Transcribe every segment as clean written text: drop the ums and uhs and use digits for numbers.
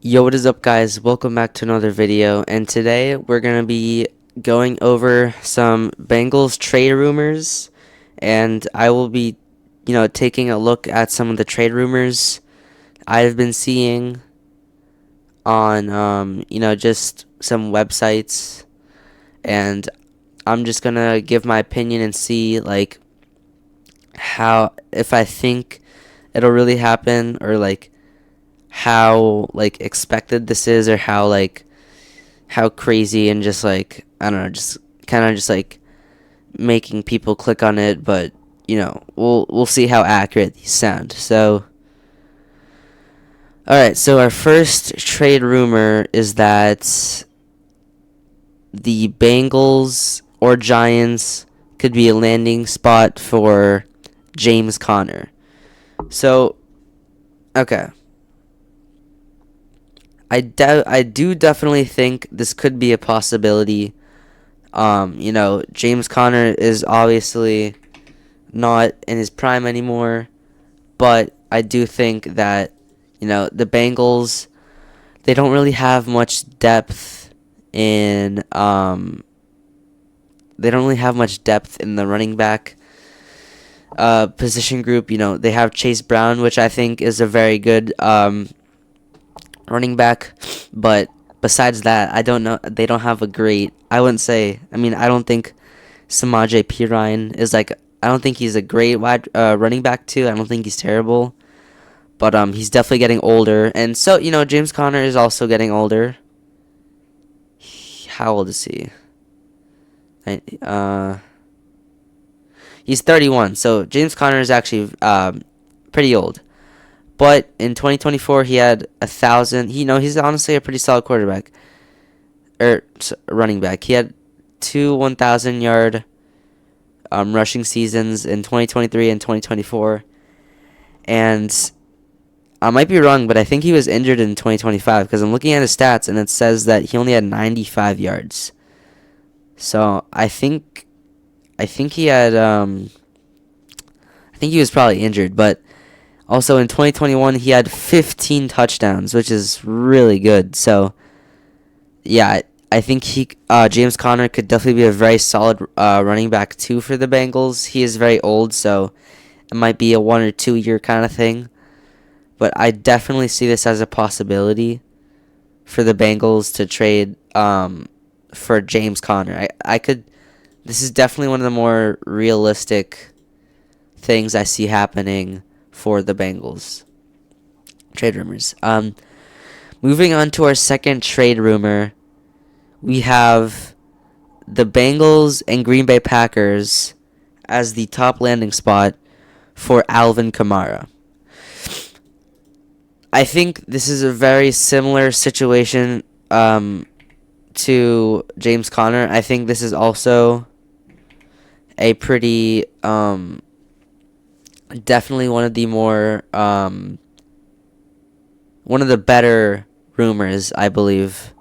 Yo, what is up, guys? Welcome back to another video, and today we're gonna be going over some Bengals trade rumors, and I will be, taking a look at some of the trade rumors I've been seeing on, just some websites, and I'm just gonna give my opinion and see, like, how, if I think it'll really happen, or, like, how, like, expected this is, or how crazy, and just, like, I don't know, just kind of just like making people click on it. But we'll see how accurate these sound. So all right, so our first trade rumor is that the Bengals or Giants could be a landing spot for James Conner. So okay, I do definitely think this could be a possibility. James Conner is obviously not in his prime anymore, but I do think that, the Bengals, they don't really have much depth in the running back position group. They have Chase Brown, which I think is a very good running back, but besides that, I don't know. They don't have a great. I wouldn't say. I mean, I don't think Samaje Perine is like. I don't think he's a great wide running back too. I don't think he's terrible, but he's definitely getting older, and so James Conner is also getting older. How old is he? He's 31. So James Conner is actually pretty old. But in 2024, he had 1,000. He's honestly a pretty solid quarterback or running back. He had two 1,000-yard rushing seasons in 2023 and 2024. And I might be wrong, but I think he was injured in 2025 because I'm looking at his stats and it says that he only had 95 yards. So I think he had I think he was probably injured, but also in 2021 he had 15 touchdowns, which is really good. So yeah, I think James Conner could definitely be a very solid running back too for the Bengals. He is very old, so it might be a 1 or 2 year kind of thing. But I definitely see this as a possibility for the Bengals to trade for James Conner. This is definitely one of the more realistic things I see happening for the Bengals. Trade rumors. Moving on to our second trade rumor, we have the Bengals and Green Bay Packers as the top landing spot for Alvin Kamara. I think this is a very similar situation to James Conner. I think this is also a pretty definitely one of the more one of the better rumors, I believe.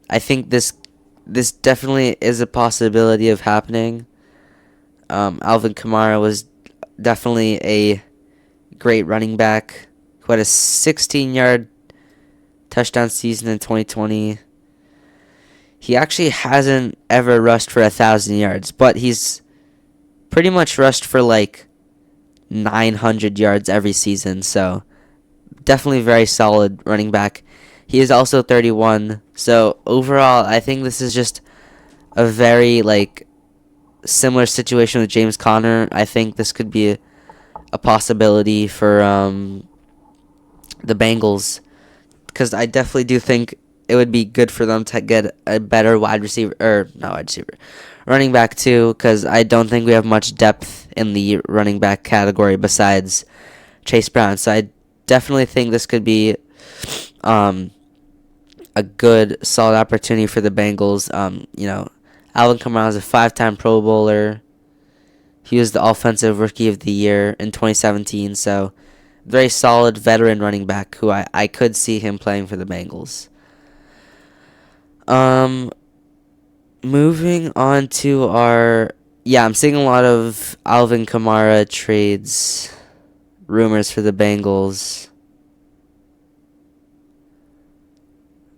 I think this definitely is a possibility of happening. Alvin Kamara was definitely a great running back who had a 16-yard touchdown season in 2020. He actually hasn't ever rushed for 1,000 yards, but he's pretty much rushed for like 900 yards every season. So definitely very solid running back. He is also 31. So overall, I think this is just a very similar situation with James Conner. I think this could be a possibility for the Bengals, because I definitely do think it would be good for them to get a better running back too, because I don't think we have much depth in the running back category besides Chase Brown. So I definitely think this could be a good, solid opportunity for the Bengals. Alvin Kamara is a 5-time Pro Bowler. He was the Offensive Rookie of the Year in 2017, so very solid veteran running back who I could see him playing for the Bengals. Moving on to I'm seeing a lot of Alvin Kamara trades rumors for the Bengals.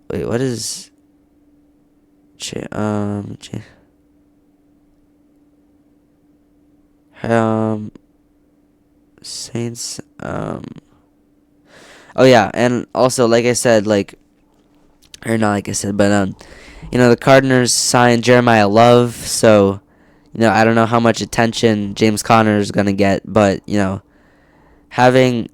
Wait, what is um Saints oh yeah, and also like I said, like or not like I said, but the Cardinals signed Jeremiah Love, so I don't know how much attention James Conner is gonna get, but having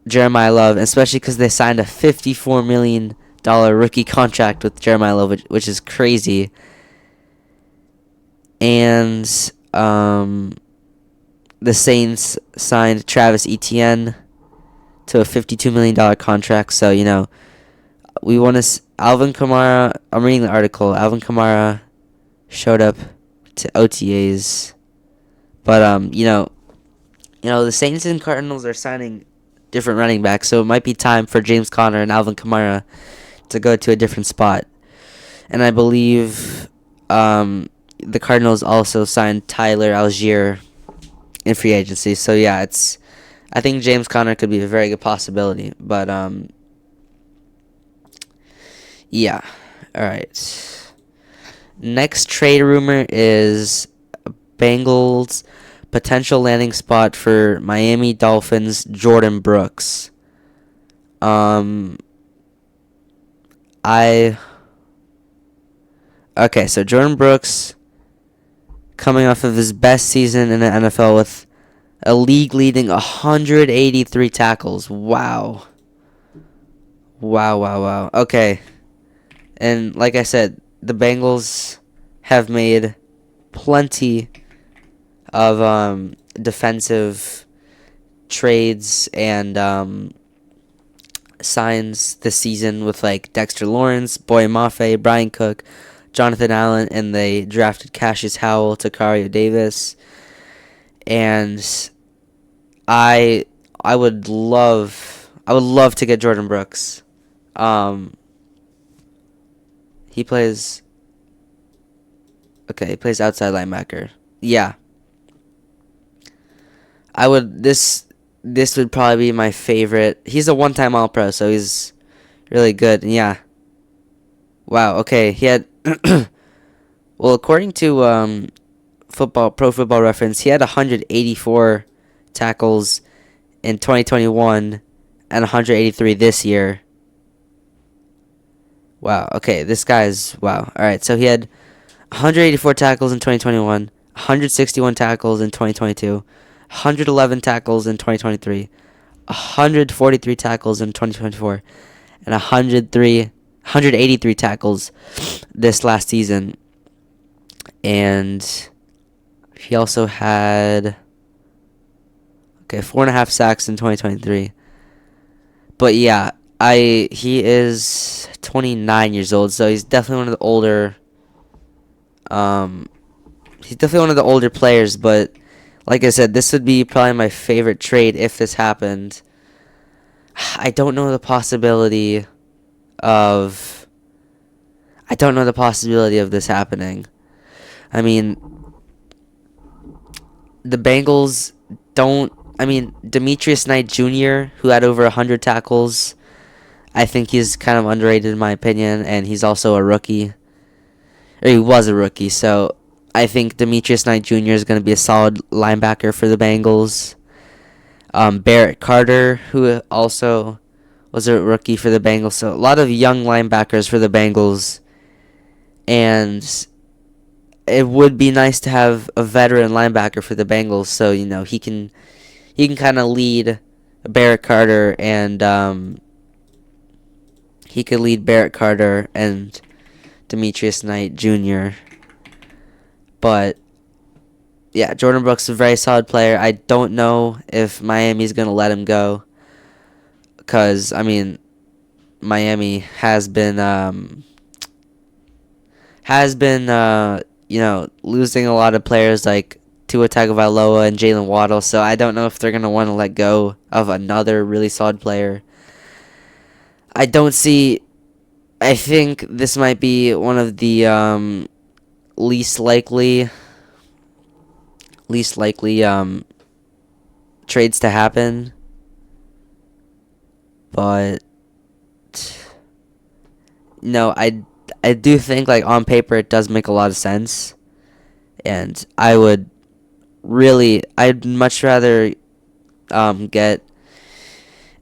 Jeremiah Love, especially because they signed a $54 million rookie contract with Jeremiah Love, which is crazy, and the Saints signed Travis Etienne to a $52 million contract, so we want to. Alvin Kamara. I'm reading the article. Alvin Kamara showed up to OTAs, but the Saints and Cardinals are signing different running backs, so it might be time for James Conner and Alvin Kamara to go to a different spot. And I believe the Cardinals also signed Tyler Algier in free agency. So yeah, I think James Conner could be a very good possibility, but yeah. All right. Next trade rumor is Bengals potential landing spot for Miami Dolphins Jordan Brooks. So Jordan Brooks coming off of his best season in the NFL with a league leading 183 tackles. Wow. Wow, wow, wow. Okay. And like I said, the Bengals have made plenty of defensive trades and signs this season with like Dexter Lawrence, Boye Mafe, Brian Cook, Jonathan Allen, and they drafted Cassius Howell, Takario Davis, and I would love to get Jordan Brooks. He plays outside linebacker. Yeah. This would probably be my favorite. He's a one-time All-Pro, so he's really good. And yeah. Wow, okay. He had well, according to Pro Football Reference, he had 184 tackles in 2021 and 183 this year. Wow, okay. This guy's wow. All right, so he had 184 tackles in 2021, 161 tackles in 2022, 111 tackles in 2023, 143 tackles in 2024, and 183 tackles this last season. And he also had 4.5 sacks in 2023. But yeah, he is 29 years old, so he's definitely one of the older. He's definitely one of the older players, but like I said, this would be probably my favorite trade if this happened. I don't know the possibility of this happening. I mean, the Bengals don't. I mean, Demetrius Knight Jr., who had over 100 tackles, I think he's kind of underrated in my opinion, and he's also a rookie. Or he was a rookie, so I think Demetrius Knight Jr. is going to be a solid linebacker for the Bengals. Barrett Carter, who also was a rookie for the Bengals, so a lot of young linebackers for the Bengals, and it would be nice to have a veteran linebacker for the Bengals, so he can kind of lead Barrett Carter and he could lead Barrett Carter and Demetrius Knight Jr. But yeah, Jordan Brooks is a very solid player. I don't know if Miami's gonna let him go, because Miami has been losing a lot of players like Tua Tagovailoa and Jalen Waddle. So I don't know if they're gonna want to let go of another really solid player. I think this might be one of the least likely trades to happen. But no, I do think like on paper it does make a lot of sense, and I'd much rather get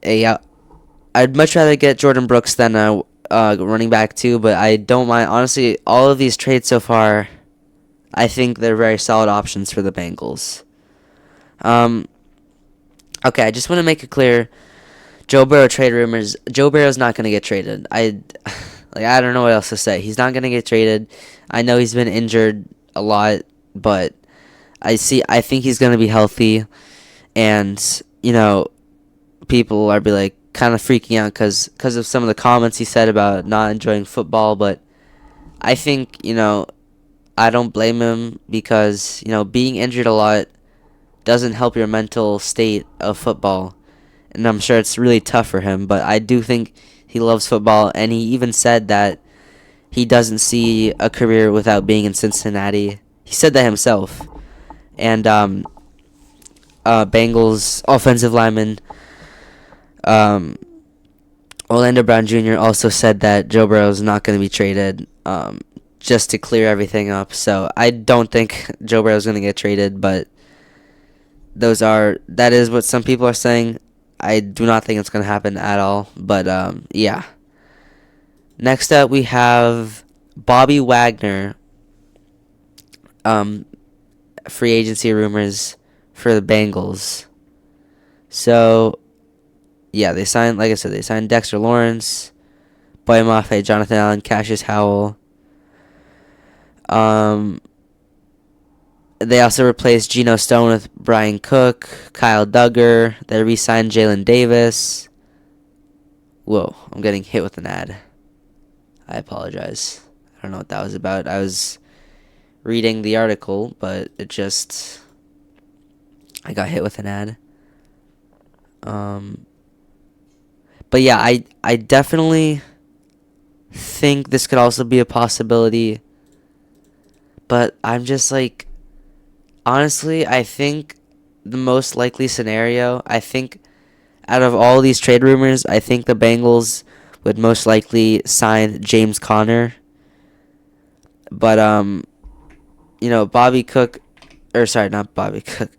a I'd much rather get Jordan Brooks than a running back too, but I don't mind. Honestly, all of these trades so far, I think they're very solid options for the Bengals. Um, okay, I just want to make it clear. Joe Burrow trade rumors. Joe Burrow's not gonna get traded. I don't know what else to say. He's not gonna get traded. I know he's been injured a lot, but I think he's gonna be healthy, and people are be like kind of freaking out because of some of the comments he said about not enjoying football. But I think I don't blame him because being injured a lot doesn't help your mental state of football, and I'm sure it's really tough for him. But I do think he loves football, and he even said that he doesn't see a career without being in Cincinnati. He said that himself. And Bengals offensive lineman Orlando Brown Jr. also said that Joe Burrow is not going to be traded, just to clear everything up. So I don't think Joe Burrow is going to get traded, but that is what some people are saying. I do not think it's going to happen at all. But yeah. Next up, we have Bobby Wagner. Free agency rumors for the Bengals. So, yeah, they signed Dexter Lawrence, Boye Mafe, Jonathan Allen, Cassius Howell. They also replaced Geno Stone with Brian Cook, Kyle Duggar. They re-signed Jalen Davis. Whoa, I'm getting hit with an ad. I apologize. I don't know what that was about. I was reading the article, but I got hit with an ad. But yeah, I definitely think this could also be a possibility. But I'm just like, honestly, I think the most likely scenario, I think out of all these trade rumors, I think the Bengals would most likely sign James Conner. But Bobby Cook, or sorry, not Bobby Cook.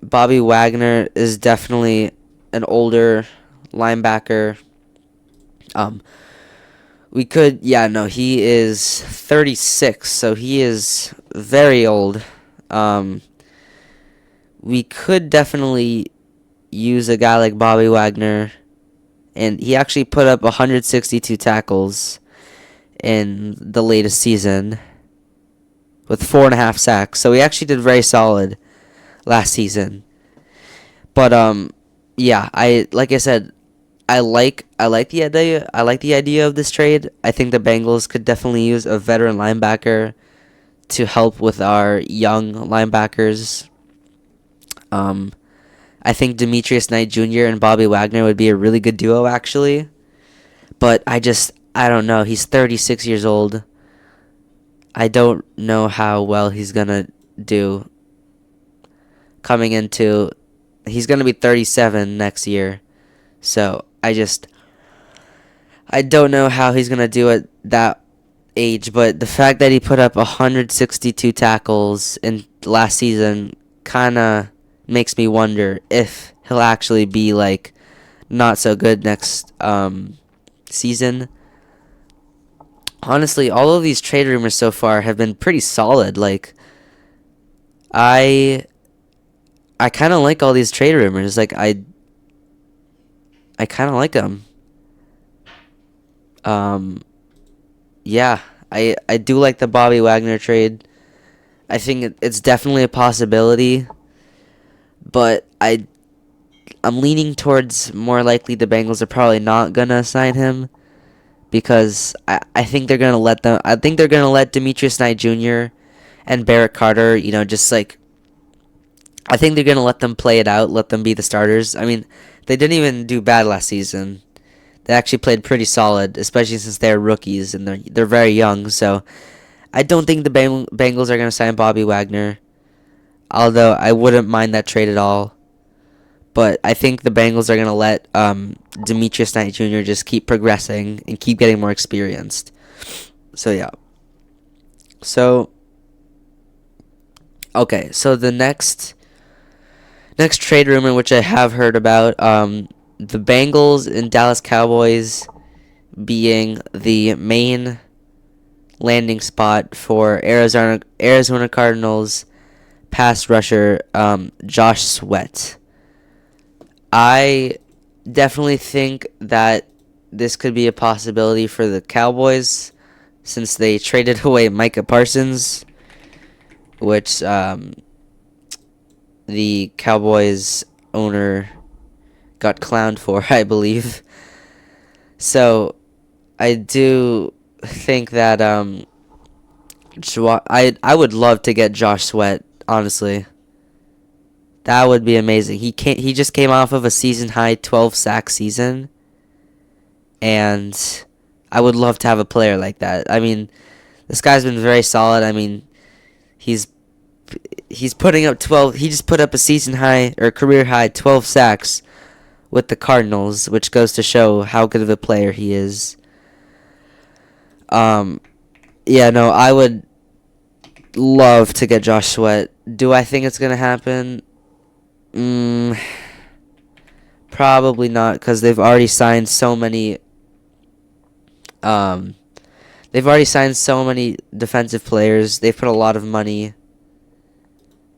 Bobby Wagner is definitely an older linebacker. He is 36, so he is very old. We could definitely use a guy like Bobby Wagner, and he actually put up 162 tackles in the latest season with 4.5 sacks. So he actually did very solid last season. But like I said, I like the idea of this trade. I think the Bengals could definitely use a veteran linebacker to help with our young linebackers. I think Demetrius Knight Jr. and Bobby Wagner would be a really good duo, actually. But I don't know. He's 36 years old. I don't know how well he's going to do he's going to be 37 next year. So I don't know how he's going to do at that age. But the fact that he put up 162 tackles in last season kind of makes me wonder if he'll actually be like not so good next season. Honestly, all of these trade rumors so far have been pretty solid. Like, I kind of like all these trade rumors. Like, I kind of like them. Yeah, I do like the Bobby Wagner trade. I think it's definitely a possibility, but I'm leaning towards more likely the Bengals are probably not gonna sign him. Because I think they're gonna let Demetrius Knight Jr. and Barrett Carter, just like, I think they're gonna let them play it out, let them be the starters. I mean, they didn't even do bad last season. They actually played pretty solid, especially since they're rookies and they're very young. So I don't think the Bengals are gonna sign Bobby Wagner, although I wouldn't mind that trade at all. But I think the Bengals are going to let Demetrius Knight Jr. just keep progressing and keep getting more experienced. So, yeah. So, okay. So, the next trade rumor, which I have heard about, the Bengals and Dallas Cowboys being the main landing spot for Arizona Cardinals pass rusher Josh Sweat. I definitely think that this could be a possibility for the Cowboys since they traded away Micah Parsons, which the Cowboys owner got clowned for, I believe. So I do think that I would love to get Josh Sweat, honestly. That would be amazing. He just came off of a season high 12 sack season, and I would love to have a player like that. I mean, this guy's been very solid. I mean, he's putting up 12. He just put up a season high or career high 12 sacks with the Cardinals, which goes to show how good of a player he is. Yeah, no, I would love to get Josh Sweat. Do I think it's gonna happen? Probably not, because they've already signed so many. They've already signed so many defensive players. They've put a lot of money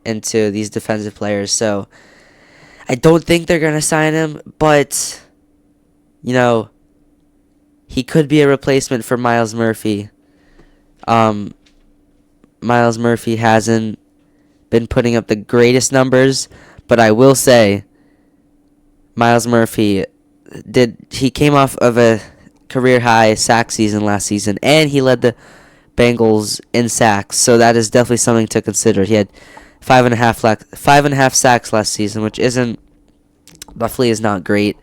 into these defensive players, so I don't think they're gonna sign him. But he could be a replacement for Myles Murphy. Myles Murphy hasn't been putting up the greatest numbers, but I will say Myles Murphy he came off of a career high sack season last season, and he led the Bengals in sacks, so that is definitely something to consider. He had 5.5 sacks last season, which roughly is not great.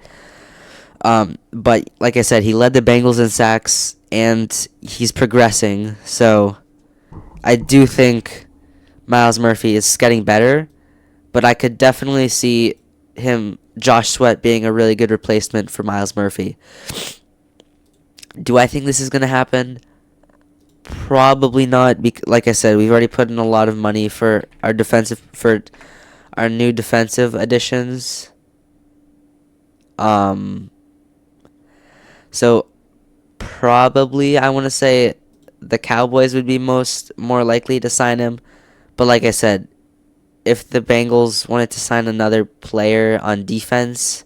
But like I said, he led the Bengals in sacks, and he's progressing. So I do think Myles Murphy is getting better, but I could definitely see Josh Sweat, being a really good replacement for Myles Murphy. Do I think this is going to happen? Probably not. Like I said, we've already put in a lot of money for our new defensive additions. So probably I want to say the Cowboys would be more likely to sign him, but like I said, if the Bengals wanted to sign another player on defense,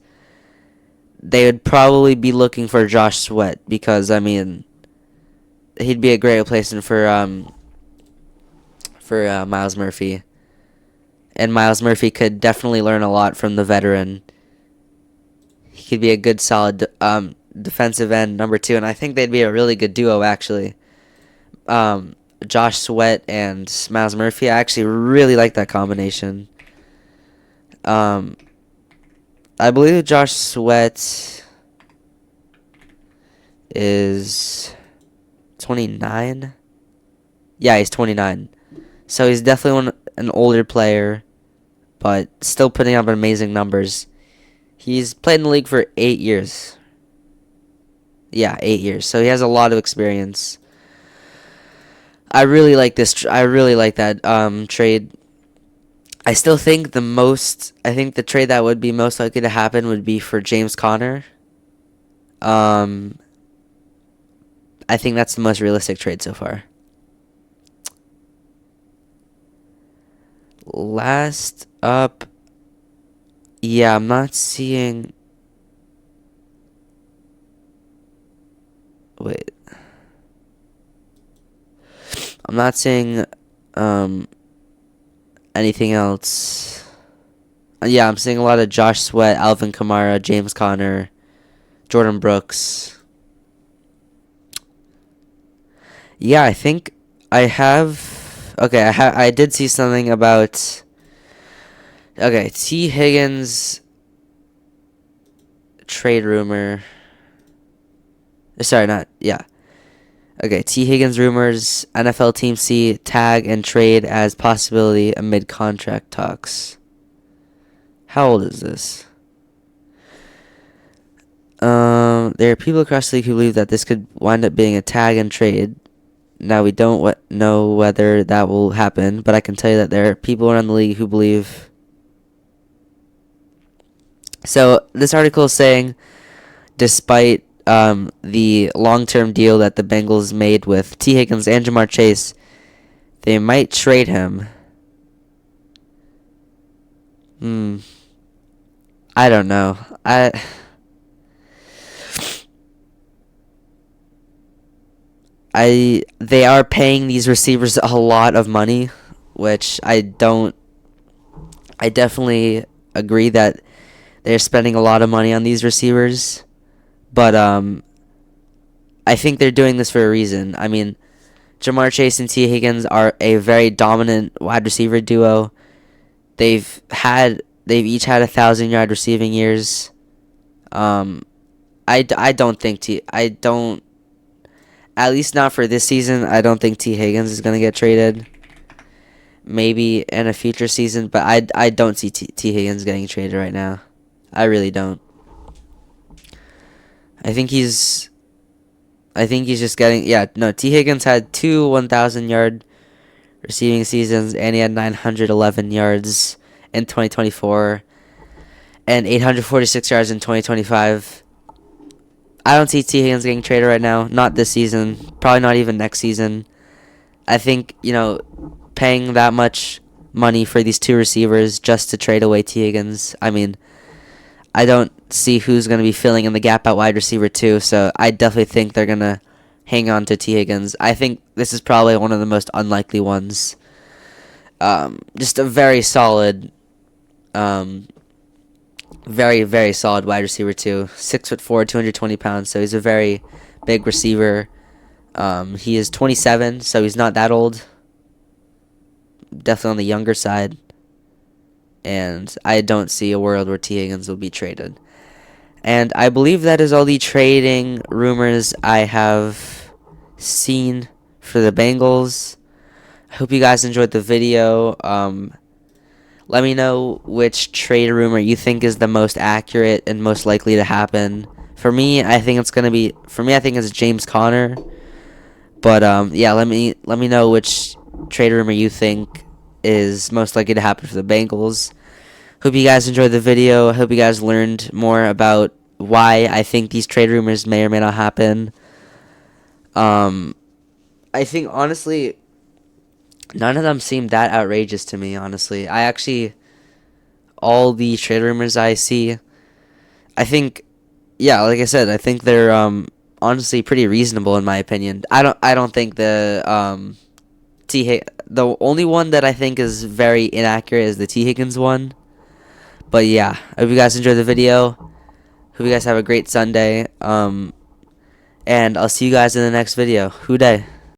they would probably be looking for Josh Sweat, because I mean, he'd be a great replacement for Myles Murphy, and Myles Murphy could definitely learn a lot from the veteran. He could be a good, solid defensive end number 2, and I think they'd be a really good duo, actually. Josh Sweat and Myles Murphy, I actually really like that combination. I believe Josh Sweat is 29. Yeah, he's 29. So he's definitely an older player, but still putting up amazing numbers. He's played in the league for 8 years. Yeah, 8 years. So he has a lot of experience. I really like this. I really like that trade. I still think the trade that would be most likely to happen would be for James Conner. I think that's the most realistic trade so far. Last up, yeah, I'm not seeing. Wait. I'm not seeing anything else. Yeah, I'm seeing a lot of Josh Sweat, Alvin Kamara, James Conner, Jordan Brooks. Yeah, I think I have. Okay, I did see something about. Okay, T. Higgins trade rumor. Sorry, not yeah. Okay, T. Higgins rumors, NFL team see tag and trade as possibility amid contract talks. How old is this? there are people across the league who believe that this could wind up being a tag and trade. Now, we don't know whether that will happen, but I can tell you that there are people around the league who believe. So, this article is saying, despite the long-term deal that the Bengals made with T. Higgins and Jamar Chase, they might trade him. I don't know. They are paying these receivers a lot of money, which I definitely agree that they're spending a lot of money on these receivers, but I think they're doing this for a reason. I mean, Jamar Chase and T. Higgins are a very dominant wide receiver duo. They've each had 1,000-yard receiving years. I don't think at least not for this season. I don't think T. Higgins is gonna get traded. Maybe in a future season, but I don't see T. Higgins getting traded right now. I really don't. I think he's just getting T. Higgins had 2 1,000-yard receiving seasons, and he had 911 yards in 2024 and 846 yards in 2025. I don't see T. Higgins getting traded right now. Not this season. Probably not even next season. I think, paying that much money for these two receivers just to trade away T. Higgins, I mean, I don't see who's going to be filling in the gap at wide receiver too, so I definitely think they're going to hang on to T. Higgins. I think this is probably one of the most unlikely ones. Just a very solid, very, very solid wide receiver too. 6'4", 220 pounds, so he's a very big receiver. He is 27, so he's not that old. Definitely on the younger side. And I don't see a world where T. Higgins will be traded. And I believe that is all the trading rumors I have seen for the Bengals. I hope you guys enjoyed the video. Let me know which trade rumor you think is the most accurate and most likely to happen. For me, I think it's James Conner. But let me know which trade rumor you think is most likely to happen for the Bengals. Hope you guys enjoyed the video. I hope you guys learned more about why I think these trade rumors may or may not happen. I think, honestly, none of them seem that outrageous to me, honestly. All the trade rumors I see, I think, like I said, I think they're honestly pretty reasonable in my opinion. I don't think the only one that I think is very inaccurate is the T. Higgins one. But yeah, I hope you guys enjoyed the video. Hope you guys have a great Sunday. And I'll see you guys in the next video. Hoo day.